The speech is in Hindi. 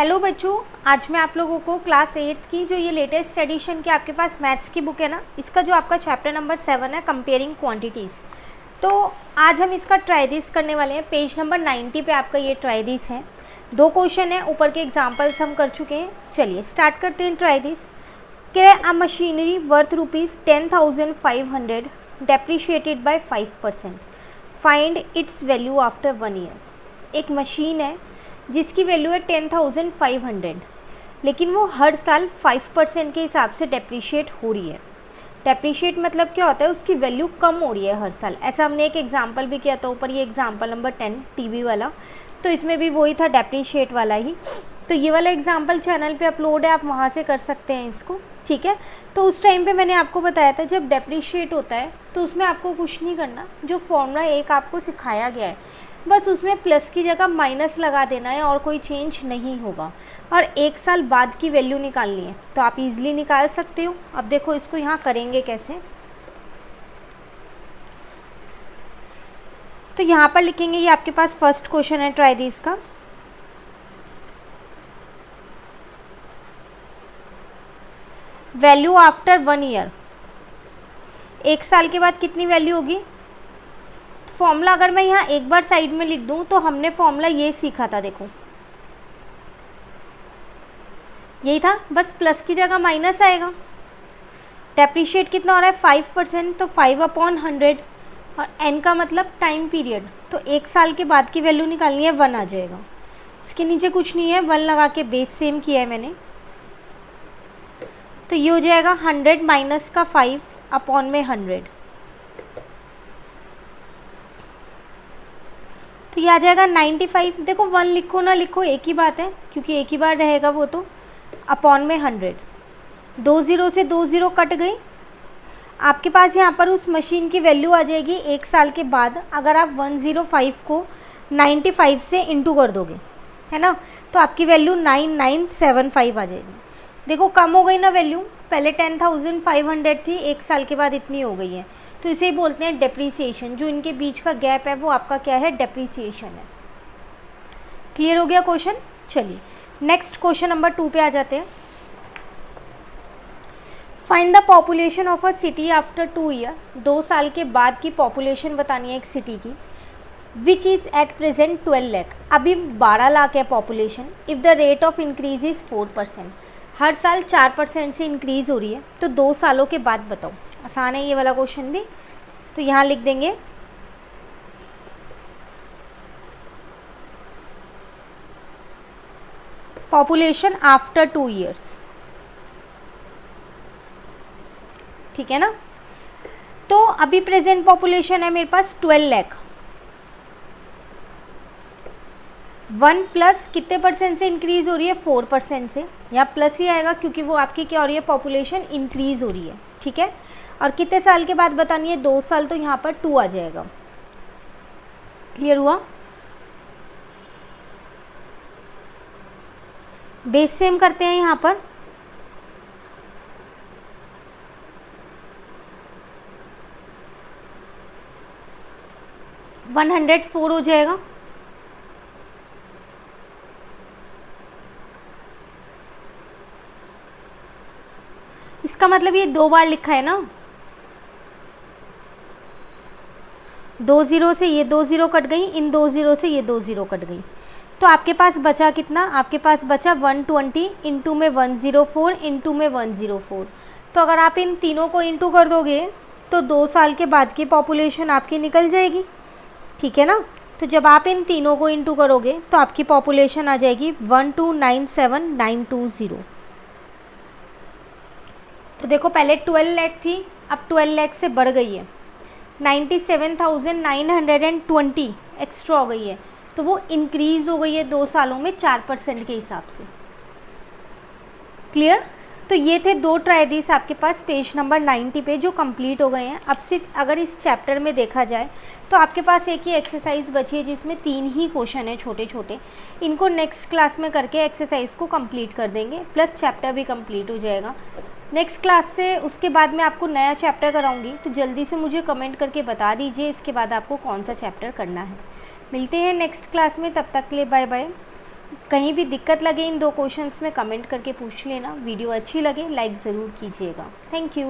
हेलो बच्चों, आज मैं आप लोगों को क्लास 8th की जो ये लेटेस्ट एडिशन की आपके पास मैथ्स की बुक है ना, इसका जो आपका चैप्टर नंबर 7 है कंपेयरिंग क्वांटिटीज़, तो आज हम इसका ट्राई दिस करने वाले हैं। पेज नंबर 90 पे आपका ये ट्राई दिस है। 2 क्वेश्चन है, ऊपर के एग्जाम्पल्स हम कर चुके हैं। चलिए स्टार्ट करते हैं ट्राई दिस। क्या a machinery worth ₹10,500 depreciated by 5%, find its value after 1 year. एक मशीन है जिसकी वैल्यू है 10,500, लेकिन वो हर साल 5% के हिसाब से डेप्रीशिएट हो रही है। डेप्रीशिएट मतलब क्या होता है, उसकी वैल्यू कम हो रही है हर साल। ऐसा हमने एक एग्जांपल भी किया था ऊपर, ये एग्जांपल नंबर 10 टीवी वाला, तो इसमें भी वही था, डेप्रीशिएट वाला ही। तो ये वाला एग्जांपल चैनल पे अपलोड है, आप वहाँ से कर सकते हैं इसको, ठीक है। तो उस टाइम पे मैंने आपको बताया था जब डेप्रीशिएट होता है तो उसमें आपको कुछ नहीं करना, जो फॉर्मूला एक आपको सिखाया गया है बस उसमें प्लस की जगह माइनस लगा देना है और कोई चेंज नहीं होगा। और 1 साल बाद की वैल्यू निकालनी है, तो आप इजीली निकाल सकते हो। अब देखो इसको यहाँ करेंगे कैसे, तो यहाँ पर लिखेंगे, ये आपके पास फर्स्ट क्वेश्चन है ट्राई दिस का। वैल्यू आफ्टर 1 ईयर, 1 साल के बाद कितनी वैल्यू होगी। फॉर्मूला अगर मैं यहाँ एक बार साइड में लिख दूँ तो हमने फॉर्मूला ये सीखा था, देखो यही था, बस प्लस की जगह माइनस आएगा। डेप्रीशिएट कितना हो रहा है 5%, तो 5/100, और n का मतलब टाइम पीरियड, तो 1 साल के बाद की वैल्यू निकालनी है, 1 आ जाएगा। इसके नीचे कुछ नहीं है, 1 लगा के बेस सेम किया है मैंने, तो ये हो जाएगा 100 माइनस का 5/100, तो ये आ जाएगा 95। देखो 1 लिखो ना लिखो एक ही बात है, क्योंकि एक ही बार रहेगा वो, तो अपॉन में 100, 2 ज़ीरो से 2 ज़ीरो कट गई। आपके पास यहाँ पर उस मशीन की वैल्यू आ जाएगी 1 साल के बाद, अगर आप 105 को 95 से इंटू कर दोगे, है ना, तो आपकी वैल्यू 9975 आ जाएगी। देखो कम हो गई ना वैल्यू, पहले 10,500 थी, 1 साल के बाद इतनी हो गई है, तो इसे ही बोलते हैं डेप्रीसिएशन। जो इनके बीच का गैप है वो आपका क्या है, डेप्रीसिएशन है। क्लियर हो गया क्वेश्चन। चलिए नेक्स्ट क्वेश्चन नंबर 2 पे आ जाते हैं। Find the population of a city after 2 year, 2 साल के बाद की पॉपुलेशन बतानी है एक सिटी की, which is at present 12 lakh. अभी 12 लाख है population. If the rate of increase is 4%, हर साल 4% से इंक्रीज़ हो रही है, तो 2 सालों के बाद बताओ। आसान है ये वाला क्वेश्चन भी, तो यहाँ लिख देंगे पॉपुलेशन आफ्टर 2 ईयर्स, ठीक है ना। तो अभी प्रेजेंट पॉपुलेशन है मेरे पास 12 लाख। 1 प्लस कितने परसेंट से इंक्रीज हो रही है, 4% से, यहाँ प्लस ही आएगा क्योंकि वो आपकी क्या हो रही है, पॉपुलेशन इंक्रीज हो रही है, ठीक है। और कितने साल के बाद बतानी है, 2 साल, तो यहाँ पर 2 आ जाएगा। क्लियर हुआ। बेस सेम करते हैं यहाँ पर, वन 104 हो जाएगा। इसका मतलब ये 2 बार लिखा है ना, 2 ज़ीरो से ये 2 ज़ीरो कट गई, इन 2 ज़ीरो से ये 2 ज़ीरो कट गई, तो आपके पास बचा कितना, आपके पास बचा 120, इंटू में 104, इंटू में 104। तो अगर आप इन तीनों को इंटू कर दोगे तो 2 साल के बाद की पॉपुलेशन आपकी निकल जाएगी, ठीक है ना। तो जब आप इन तीनों को इंटू करोगे तो आपकी पॉपुलेशन आ जाएगी 1297920। तो देखो पहले 12 लाख थी, अब 12 लाख से बढ़ गई है, 97,920 एक्स्ट्रा हो गई है, तो वो इंक्रीज हो गई है 2 सालों में 4% के हिसाब से। क्लियर। तो ये थे 2 ट्राई दिस आपके पास पेज नंबर 90 पे, जो कंप्लीट हो गए हैं। अब सिर्फ अगर इस चैप्टर में देखा जाए तो आपके पास एक ही एक्सरसाइज बची है जिसमें 3 ही क्वेश्चन है छोटे छोटे। इनको नेक्स्ट क्लास में करके एक्सरसाइज को कंप्लीट कर देंगे, प्लस चैप्टर भी कंप्लीट हो जाएगा। नेक्स्ट क्लास से उसके बाद मैं आपको नया चैप्टर कराऊंगी, तो जल्दी से मुझे कमेंट करके बता दीजिए इसके बाद आपको कौन सा चैप्टर करना है। मिलते हैं नेक्स्ट क्लास में, तब तक के लिए बाय बाय। कहीं भी दिक्कत लगे इन 2 क्वेश्चंस में कमेंट करके पूछ लेना। वीडियो अच्छी लगे लाइक ज़रूर कीजिएगा। Thank you.